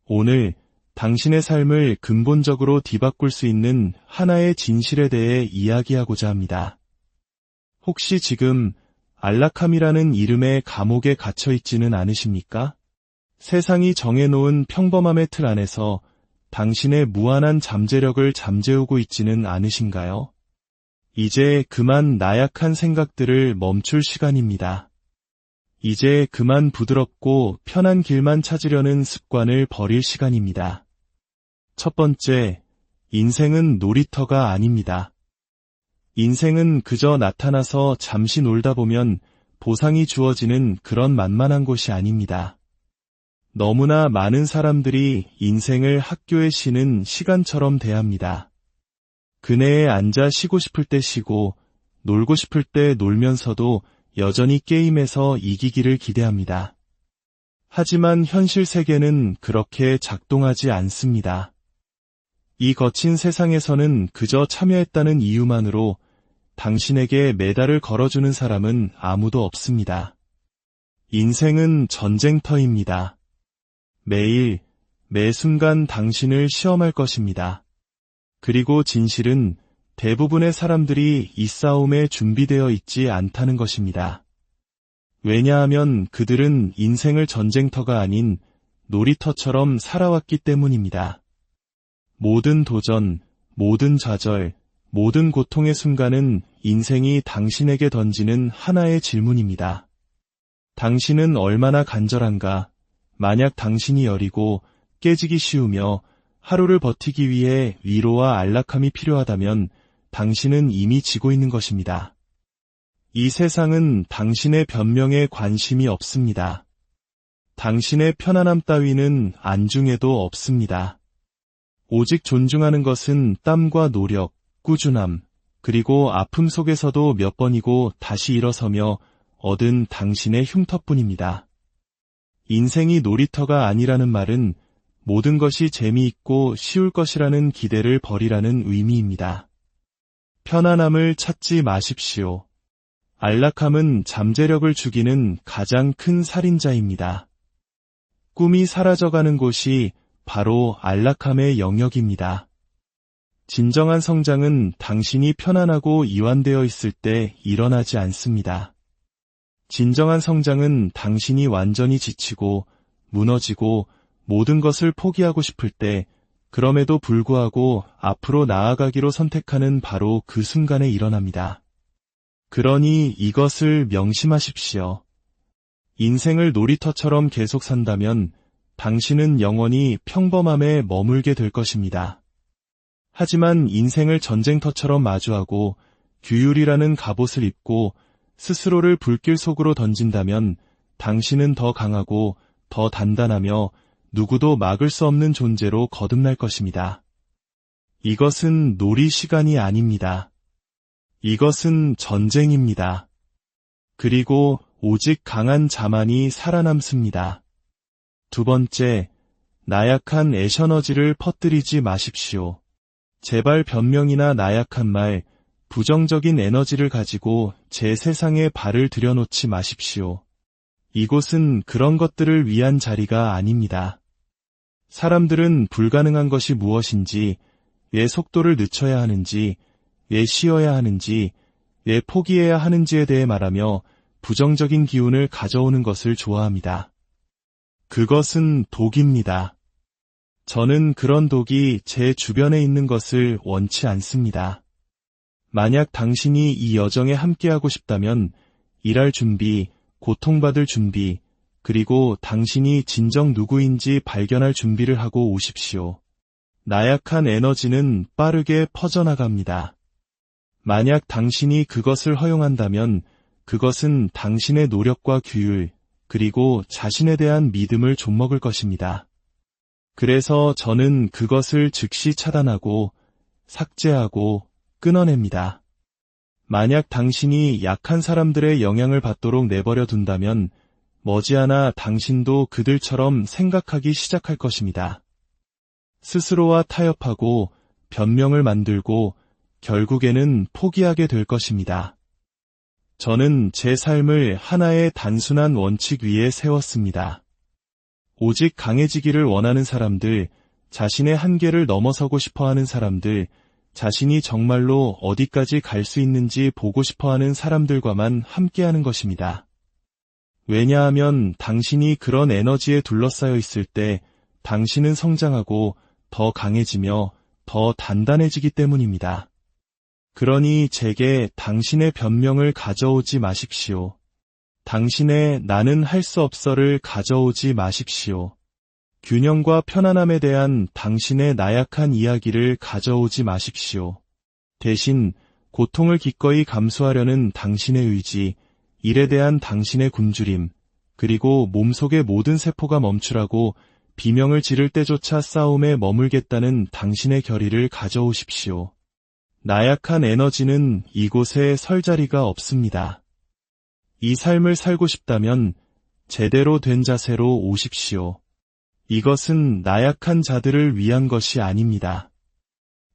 오늘 당신의 삶을 근본적으로 뒤바꿀 수 있는 하나의 진실에 대해 이야기하고자 합니다. 혹시 지금 안락함이라는 이름의 감옥에 갇혀 있지는 않으십니까? 세상이 정해놓은 평범함의 틀 안에서 당신의 무한한 잠재력을 잠재우고 있지는 않으신가요? 이제 그만 나약한 생각들을 멈출 시간입니다. 이제 그만 부드럽고 편한 길만 찾으려는 습관을 버릴 시간입니다. 첫 번째, 인생은 놀이터가 아닙니다. 인생은 그저 나타나서 잠시 놀다 보면 보상이 주어지는 그런 만만한 곳이 아닙니다. 너무나 많은 사람들이 인생을 학교에 쉬는 시간처럼 대합니다. 그네에 앉아 쉬고 싶을 때 쉬고 놀고 싶을 때 놀면서도 여전히 게임에서 이기기를 기대합니다. 하지만 현실 세계는 그렇게 작동하지 않습니다. 이 거친 세상에서는 그저 참여했다는 이유만으로 당신에게 메달을 걸어주는 사람은 아무도 없습니다. 인생은 전쟁터입니다. 매일, 매 순간 당신을 시험할 것입니다. 그리고 진실은 대부분의 사람들이 이 싸움에 준비되어 있지 않다는 것입니다. 왜냐하면 그들은 인생을 전쟁터가 아닌 놀이터처럼 살아왔기 때문입니다. 모든 도전, 모든 좌절, 모든 고통의 순간은 인생이 당신에게 던지는 하나의 질문입니다. 당신은 얼마나 간절한가? 만약 당신이 여리고 깨지기 쉬우며 하루를 버티기 위해 위로와 안락함이 필요하다면 당신은 이미 지고 있는 것입니다. 이 세상은 당신의 변명에 관심이 없습니다. 당신의 편안함 따위는 안중에도 없습니다. 오직 존중하는 것은 땀과 노력, 꾸준함, 그리고 아픔 속에서도 몇 번이고 다시 일어서며 얻은 당신의 흉터뿐입니다. 인생이 놀이터가 아니라는 말은 모든 것이 재미있고 쉬울 것이라는 기대를 버리라는 의미입니다. 편안함을 찾지 마십시오. 안락함은 잠재력을 죽이는 가장 큰 살인자입니다. 꿈이 사라져가는 곳이 바로 안락함의 영역입니다. 진정한 성장은 당신이 편안하고 이완되어 있을 때 일어나지 않습니다. 진정한 성장은 당신이 완전히 지치고 무너지고 모든 것을 포기하고 싶을 때 그럼에도 불구하고 앞으로 나아가기로 선택하는 바로 그 순간에 일어납니다. 그러니 이것을 명심하십시오. 인생을 놀이터처럼 계속 산다면 당신은 영원히 평범함에 머물게 될 것입니다. 하지만 인생을 전쟁터처럼 마주하고 규율이라는 갑옷을 입고 스스로를 불길 속으로 던진다면 당신은 더 강하고 더 단단하며 누구도 막을 수 없는 존재로 거듭날 것입니다. 이것은 놀이 시간이 아닙니다. 이것은 전쟁입니다. 그리고 오직 강한 자만이 살아남습니다. 두 번째, 나약한 애셔너지를 퍼뜨리지 마십시오. 제발 변명이나 나약한 말, 부정적인 에너지를 가지고 제 세상에 발을 들여놓지 마십시오. 이곳은 그런 것들을 위한 자리가 아닙니다. 사람들은 불가능한 것이 무엇인지, 왜 속도를 늦춰야 하는지, 왜 쉬어야 하는지, 왜 포기해야 하는지에 대해 말하며 부정적인 기운을 가져오는 것을 좋아합니다. 그것은 독입니다. 저는 그런 독이 제 주변에 있는 것을 원치 않습니다. 만약 당신이 이 여정에 함께하고 싶다면 일할 준비, 고통받을 준비, 그리고 당신이 진정 누구인지 발견할 준비를 하고 오십시오. 나약한 에너지는 빠르게 퍼져나갑니다. 만약 당신이 그것을 허용한다면 그것은 당신의 노력과 규율, 그리고 자신에 대한 믿음을 좀먹을 것입니다. 그래서 저는 그것을 즉시 차단하고 삭제하고 끊어냅니다. 만약 당신이 약한 사람들의 영향을 받도록 내버려 둔다면 머지않아 당신도 그들처럼 생각하기 시작할 것입니다. 스스로와 타협하고 변명을 만들고 결국에는 포기하게 될 것입니다. 저는 제 삶을 하나의 단순한 원칙 위에 세웠습니다. 오직 강해지기를 원하는 사람들, 자신의 한계를 넘어서고 싶어하는 사람들, 자신이 정말로 어디까지 갈 수 있는지 보고 싶어하는 사람들과만 함께하는 것입니다. 왜냐하면 당신이 그런 에너지에 둘러싸여 있을 때 당신은 성장하고 더 강해지며 더 단단해지기 때문입니다. 그러니 제게 당신의 변명을 가져오지 마십시오. 당신의 나는 할 수 없어를 가져오지 마십시오. 균형과 편안함에 대한 당신의 나약한 이야기를 가져오지 마십시오. 대신 고통을 기꺼이 감수하려는 당신의 의지, 일에 대한 당신의 굶주림, 그리고 몸속의 모든 세포가 멈추라고 비명을 지를 때조차 싸움에 머물겠다는 당신의 결의를 가져오십시오. 나약한 에너지는 이곳에 설 자리가 없습니다. 이 삶을 살고 싶다면 제대로 된 자세로 오십시오. 이것은 나약한 자들을 위한 것이 아닙니다.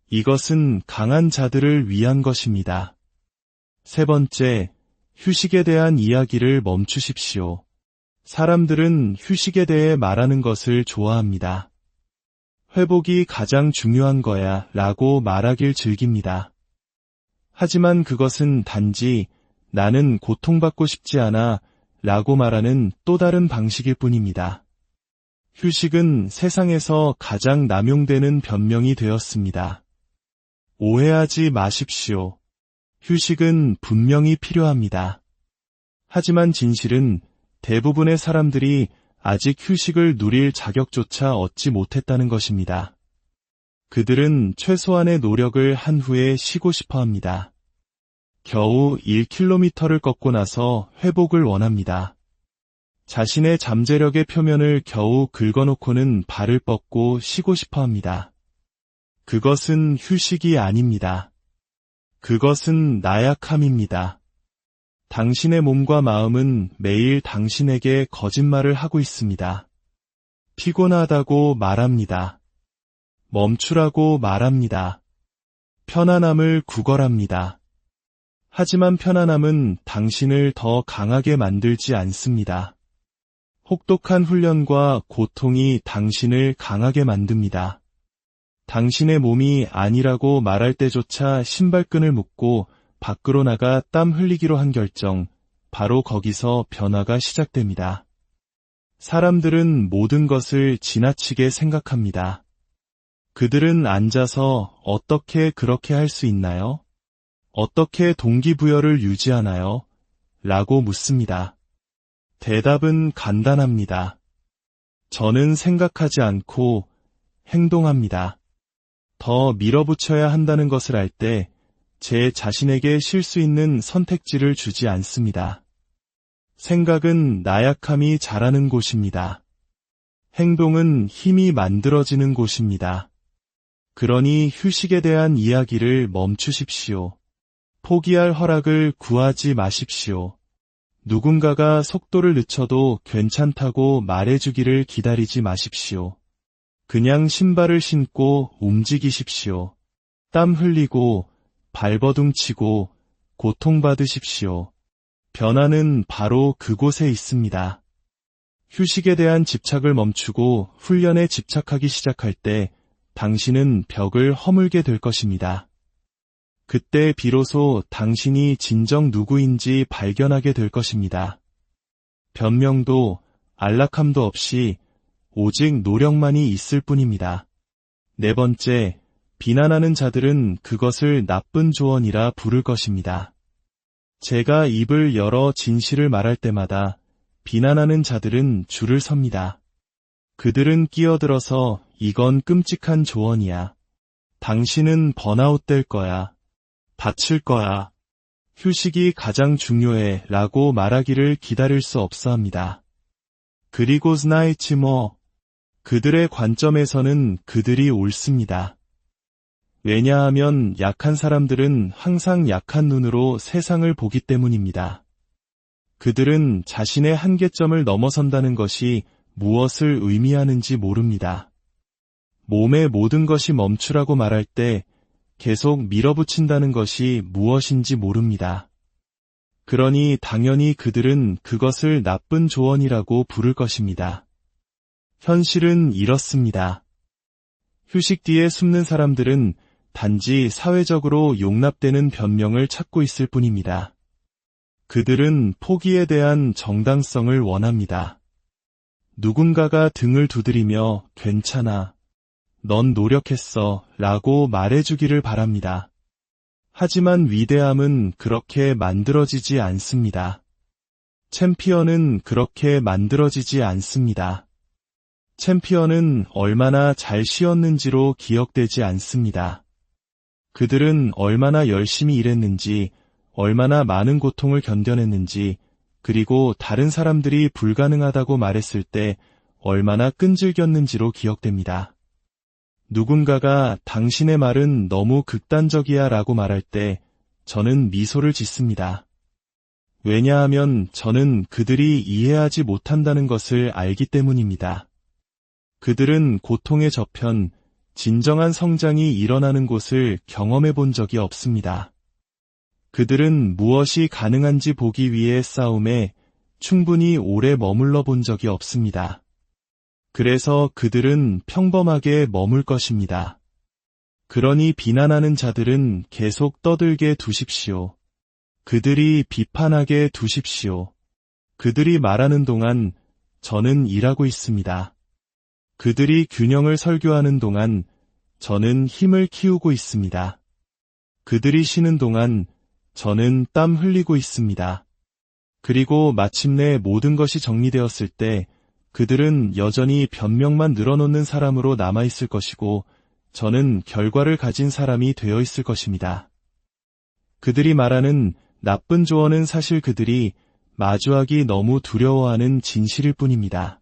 이것은 강한 자들을 위한 것입니다. 세 번째, 휴식에 대한 이야기를 멈추십시오. 사람들은 휴식에 대해 말하는 것을 좋아합니다. 회복이 가장 중요한 거야 라고 말하길 즐깁니다. 하지만 그것은 단지 나는 고통받고 싶지 않아 라고 말하는 또 다른 방식일 뿐입니다. 휴식은 세상에서 가장 남용되는 변명이 되었습니다. 오해하지 마십시오. 휴식은 분명히 필요합니다. 하지만 진실은 대부분의 사람들이 아직 휴식을 누릴 자격조차 얻지 못했다는 것입니다. 그들은 최소한의 노력을 한 후에 쉬고 싶어 합니다. 겨우 1km를 걷고 나서 회복을 원합니다. 자신의 잠재력의 표면을 겨우 긁어놓고는 발을 뻗고 쉬고 싶어 합니다. 그것은 휴식이 아닙니다. 그것은 나약함입니다. 당신의 몸과 마음은 매일 당신에게 거짓말을 하고 있습니다. 피곤하다고 말합니다. 멈추라고 말합니다. 편안함을 구걸합니다. 하지만 편안함은 당신을 더 강하게 만들지 않습니다. 혹독한 훈련과 고통이 당신을 강하게 만듭니다. 당신의 몸이 아니라고 말할 때조차 신발끈을 묶고 밖으로 나가 땀 흘리기로 한 결정, 바로 거기서 변화가 시작됩니다. 사람들은 모든 것을 지나치게 생각합니다. 그들은 앉아서 어떻게 그렇게 할 수 있나요? 어떻게 동기부여를 유지하나요? 라고 묻습니다. 대답은 간단합니다. 저는 생각하지 않고 행동합니다. 더 밀어붙여야 한다는 것을 알 때 제 자신에게 쉴 수 있는 선택지를 주지 않습니다. 생각은 나약함이 자라는 곳입니다. 행동은 힘이 만들어지는 곳입니다. 그러니 휴식에 대한 이야기를 멈추십시오. 포기할 허락을 구하지 마십시오. 누군가가 속도를 늦춰도 괜찮다고 말해주기를 기다리지 마십시오. 그냥 신발을 신고 움직이십시오. 땀 흘리고 발버둥 치고 고통받으십시오. 변화는 바로 그곳에 있습니다. 휴식에 대한 집착을 멈추고 훈련에 집착하기 시작할 때 당신은 벽을 허물게 될 것입니다. 그때 비로소 당신이 진정 누구인지 발견하게 될 것입니다. 변명도 안락함도 없이 오직 노력만이 있을 뿐입니다. 네 번째, 비난하는 자들은 그것을 나쁜 조언이라 부를 것입니다. 제가 입을 열어 진실을 말할 때마다 비난하는 자들은 줄을 섭니다. 그들은 끼어들어서 이건 끔찍한 조언이야. 당신은 번아웃 될 거야. 다칠 거야. 휴식이 가장 중요해 라고 말하기를 기다릴 수 없어 합니다. 그리고 스나이치 그들의 관점에서는 그들이 옳습니다. 왜냐하면 약한 사람들은 항상 약한 눈으로 세상을 보기 때문입니다. 그들은 자신의 한계점을 넘어선다는 것이 무엇을 의미하는지 모릅니다. 몸의 모든 것이 멈추라고 말할 때 계속 밀어붙인다는 것이 무엇인지 모릅니다. 그러니 당연히 그들은 그것을 나쁜 조언이라고 부를 것입니다. 현실은 이렇습니다. 휴식 뒤에 숨는 사람들은 단지 사회적으로 용납되는 변명을 찾고 있을 뿐입니다. 그들은 포기에 대한 정당성을 원합니다. 누군가가 등을 두드리며 괜찮아, 넌 노력했어 라고 말해주기를 바랍니다. 하지만 위대함은 그렇게 만들어지지 않습니다. 챔피언은 그렇게 만들어지지 않습니다. 챔피언은 얼마나 잘 쉬었는지로 기억되지 않습니다. 그들은 얼마나 열심히 일했는지, 얼마나 많은 고통을 견뎌냈는지, 그리고 다른 사람들이 불가능하다고 말했을 때 얼마나 끈질겼는지로 기억됩니다. 누군가가 당신의 말은 너무 극단적이야 라고 말할 때 저는 미소를 짓습니다. 왜냐하면 저는 그들이 이해하지 못한다는 것을 알기 때문입니다. 그들은 고통의 저편, 진정한 성장이 일어나는 곳을 경험해 본 적이 없습니다. 그들은 무엇이 가능한지 보기 위해 싸움에 충분히 오래 머물러 본 적이 없습니다. 그래서 그들은 평범하게 머물 것입니다. 그러니 비난하는 자들은 계속 떠들게 두십시오. 그들이 비판하게 두십시오. 그들이 말하는 동안 저는 일하고 있습니다. 그들이 균형을 설교하는 동안 저는 힘을 키우고 있습니다. 그들이 쉬는 동안 저는 땀 흘리고 있습니다. 그리고 마침내 모든 것이 정리되었을 때 그들은 여전히 변명만 늘어놓는 사람으로 남아있을 것이고 저는 결과를 가진 사람이 되어 있을 것입니다. 그들이 말하는 나쁜 조언은 사실 그들이 마주하기 너무 두려워하는 진실일 뿐입니다.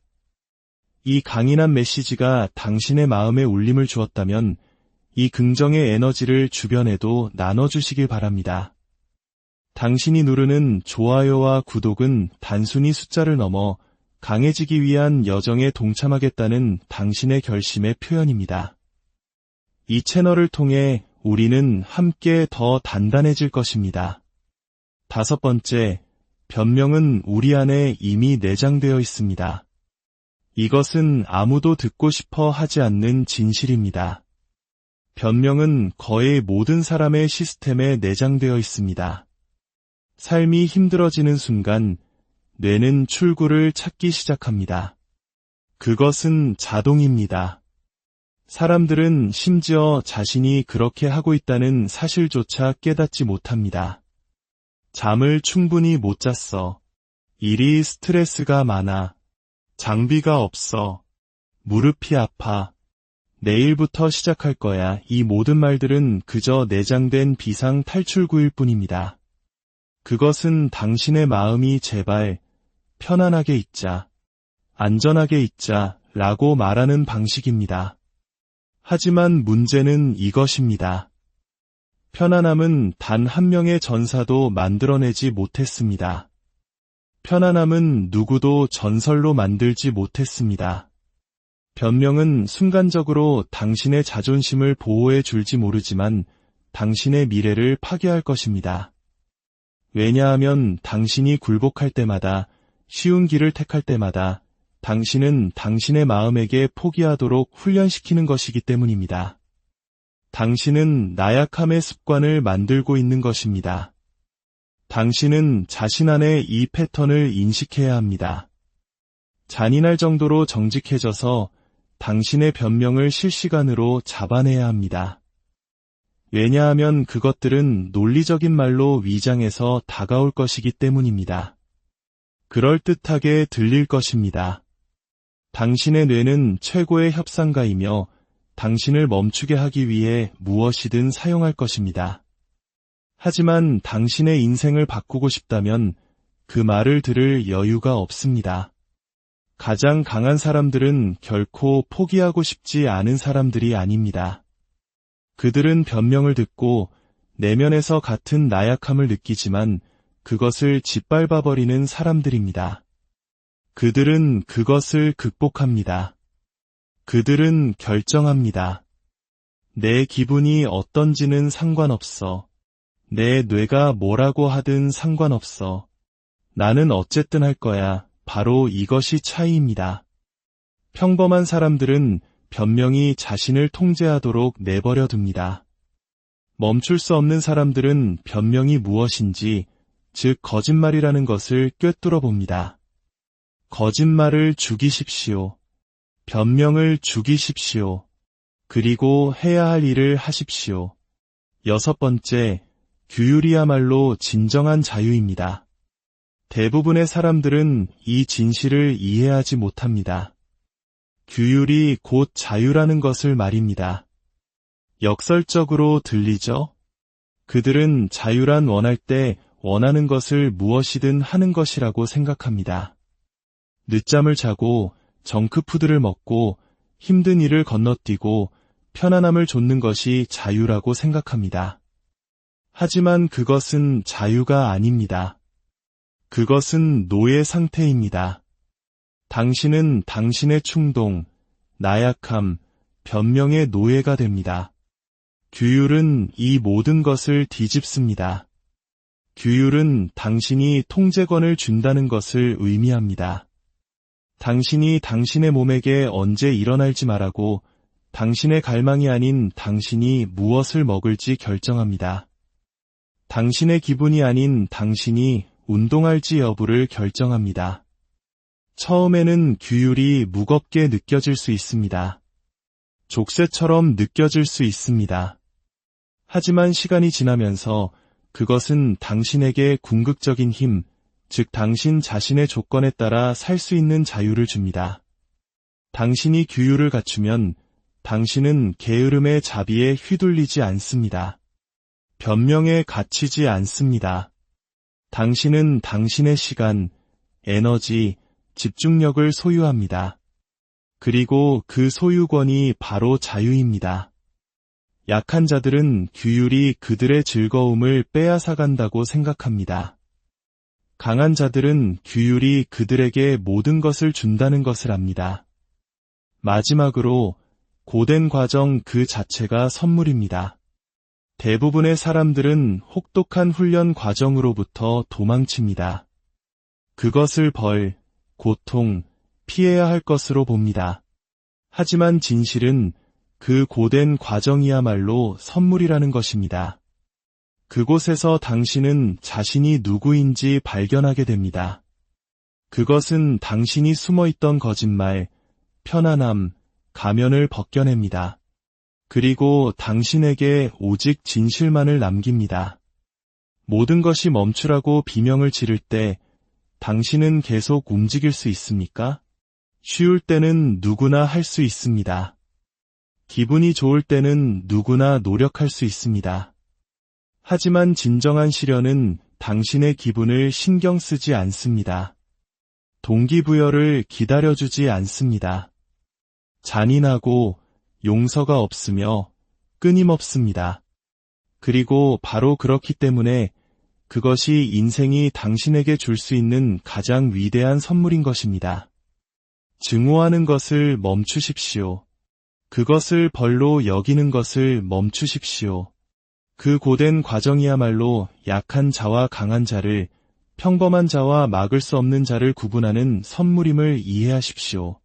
이 강인한 메시지가 당신의 마음에 울림을 주었다면 이 긍정의 에너지를 주변에도 나눠주시길 바랍니다. 당신이 누르는 좋아요와 구독은 단순히 숫자를 넘어 강해지기 위한 여정에 동참하겠다는 당신의 결심의 표현입니다. 이 채널을 통해 우리는 함께 더 단단해질 것입니다. 5번째, 변명은 우리 안에 이미 내장되어 있습니다. 이것은 아무도 듣고 싶어 하지 않는 진실입니다. 변명은 거의 모든 사람의 시스템에 내장되어 있습니다. 삶이 힘들어지는 순간 뇌는 출구를 찾기 시작합니다. 그것은 자동입니다. 사람들은 심지어 자신이 그렇게 하고 있다는 사실조차 깨닫지 못합니다. 잠을 충분히 못 잤어. 일이 스트레스가 많아. 장비가 없어. 무릎이 아파. 내일부터 시작할 거야. 이 모든 말들은 그저 내장된 비상 탈출구일 뿐입니다. 그것은 당신의 마음이 제발 편안하게 있자, 안전하게 있자 라고 말하는 방식입니다. 하지만 문제는 이것입니다. 편안함은 단 한 명의 전사도 만들어내지 못했습니다. 편안함은 누구도 전설로 만들지 못했습니다. 변명은 순간적으로 당신의 자존심을 보호해 줄지 모르지만 당신의 미래를 파괴할 것입니다. 왜냐하면 당신이 굴복할 때마다, 쉬운 길을 택할 때마다 당신은 당신의 마음에게 포기하도록 훈련시키는 것이기 때문입니다. 당신은 나약함의 습관을 만들고 있는 것입니다. 당신은 자신 안에 이 패턴을 인식해야 합니다. 잔인할 정도로 정직해져서 당신의 변명을 실시간으로 잡아내야 합니다. 왜냐하면 그것들은 논리적인 말로 위장해서 다가올 것이기 때문입니다. 그럴듯하게 들릴 것입니다. 당신의 뇌는 최고의 협상가이며 당신을 멈추게 하기 위해 무엇이든 사용할 것입니다. 하지만 당신의 인생을 바꾸고 싶다면 그 말을 들을 여유가 없습니다. 가장 강한 사람들은 결코 포기하고 싶지 않은 사람들이 아닙니다. 그들은 변명을 듣고 내면에서 같은 나약함을 느끼지만 그것을 짓밟아버리는 사람들입니다. 그들은 그것을 극복합니다. 그들은 결정합니다. 내 기분이 어떤지는 상관없어. 내 뇌가 뭐라고 하든 상관없어. 나는 어쨌든 할 거야. 바로 이것이 차이입니다. 평범한 사람들은 변명이 자신을 통제하도록 내버려 둡니다. 멈출 수 없는 사람들은 변명이 무엇인지, 즉 거짓말이라는 것을 꿰뚫어 봅니다. 거짓말을 죽이십시오. 변명을 죽이십시오. 그리고 해야 할 일을 하십시오. 6번째, 규율이야말로 진정한 자유입니다. 대부분의 사람들은 이 진실을 이해하지 못합니다. 규율이 곧 자유라는 것을 말입니다. 역설적으로 들리죠? 그들은 자유란 원할 때 원하는 것을 무엇이든 하는 것이라고 생각합니다. 늦잠을 자고 정크푸드를 먹고 힘든 일을 건너뛰고 편안함을 좇는 것이 자유라고 생각합니다. 하지만 그것은 자유가 아닙니다. 그것은 노예 상태입니다. 당신은 당신의 충동, 나약함, 변명의 노예가 됩니다. 규율은 이 모든 것을 뒤집습니다. 규율은 당신이 통제권을 준다는 것을 의미합니다. 당신이 당신의 몸에게 언제 일어날지 말하고 당신의 갈망이 아닌 당신이 무엇을 먹을지 결정합니다. 당신의 기분이 아닌 당신이 운동할지 여부를 결정합니다. 처음에는 규율이 무겁게 느껴질 수 있습니다. 족쇄처럼 느껴질 수 있습니다. 하지만 시간이 지나면서 그것은 당신에게 궁극적인 힘, 즉 당신 자신의 조건에 따라 살 수 있는 자유를 줍니다. 당신이 규율을 갖추면 당신은 게으름의 자비에 휘둘리지 않습니다. 변명에 갇히지 않습니다. 당신은 당신의 시간, 에너지, 집중력을 소유합니다. 그리고 그 소유권이 바로 자유입니다. 약한 자들은 규율이 그들의 즐거움을 빼앗아간다고 생각합니다. 강한 자들은 규율이 그들에게 모든 것을 준다는 것을 압니다. 마지막으로 고된 과정 그 자체가 선물입니다. 대부분의 사람들은 혹독한 훈련 과정으로부터 도망칩니다. 그것을 벌, 고통, 피해야 할 것으로 봅니다. 하지만 진실은 그 고된 과정이야말로 선물이라는 것입니다. 그곳에서 당신은 자신이 누구인지 발견하게 됩니다. 그것은 당신이 숨어있던 거짓말, 편안함, 가면을 벗겨냅니다. 그리고 당신에게 오직 진실만을 남깁니다. 모든 것이 멈추라고 비명을 지를 때 당신은 계속 움직일 수 있습니까? 쉬울 때는 누구나 할 수 있습니다. 기분이 좋을 때는 누구나 노력할 수 있습니다. 하지만 진정한 시련은 당신의 기분을 신경 쓰지 않습니다. 동기부여를 기다려주지 않습니다. 잔인하고 용서가 없으며 끊임없습니다. 그리고 바로 그렇기 때문에 그것이 인생이 당신에게 줄 수 있는 가장 위대한 선물인 것입니다. 증오하는 것을 멈추십시오. 그것을 벌로 여기는 것을 멈추십시오. 그 고된 과정이야말로 약한 자와 강한 자를, 평범한 자와 막을 수 없는 자를 구분하는 선물임을 이해하십시오.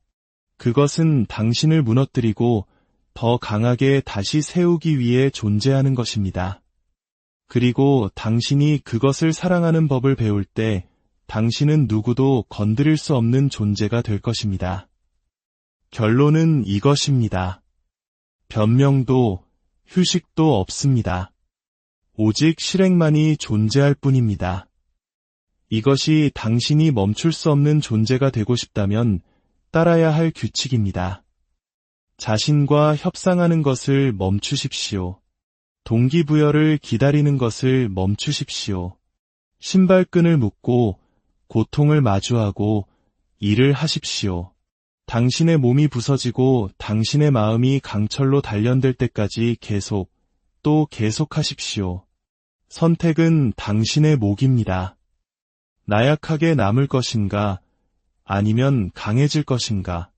그것은 당신을 무너뜨리고 더 강하게 다시 세우기 위해 존재하는 것입니다. 그리고 당신이 그것을 사랑하는 법을 배울 때 당신은 누구도 건드릴 수 없는 존재가 될 것입니다. 결론은 이것입니다. 변명도 휴식도 없습니다. 오직 실행만이 존재할 뿐입니다. 이것이 당신이 멈출 수 없는 존재가 되고 싶다면 따라야 할 규칙입니다. 자신과 협상하는 것을 멈추십시오. 동기부여를 기다리는 것을 멈추십시오. 신발끈을 묶고 고통을 마주하고 일을 하십시오. 당신의 몸이 부서지고 당신의 마음이 강철로 단련될 때까지 계속 또 계속하십시오. 선택은 당신의 몫입니다. 나약하게 남을 것인가 아니면 강해질 것인가.